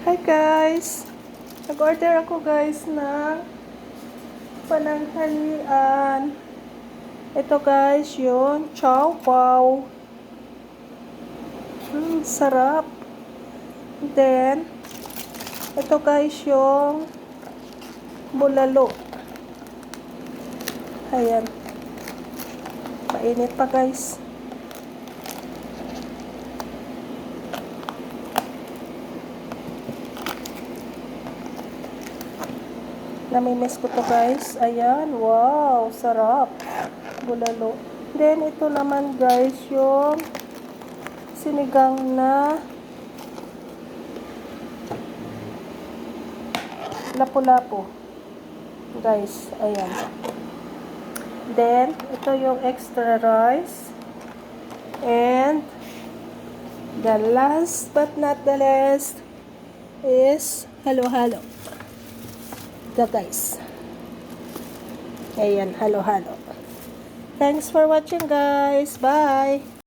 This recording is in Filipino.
Hi guys! Nag-order ako guys ng pananghalian. Ito guys yung chow wow. Sarap. Then, ito guys yung bulalo. Ayan. Painit pa guys. Namimiss ko to guys. Ayan. Wow. Sarap. Bulalo. Then, ito naman guys yung sinigang na lapu-lapu. Guys. Ayan. Then, ito yung extra rice. And, the last but not the least is halo-halo. Ito guys. Ayan, halo-halo. Thanks for watching guys. Bye!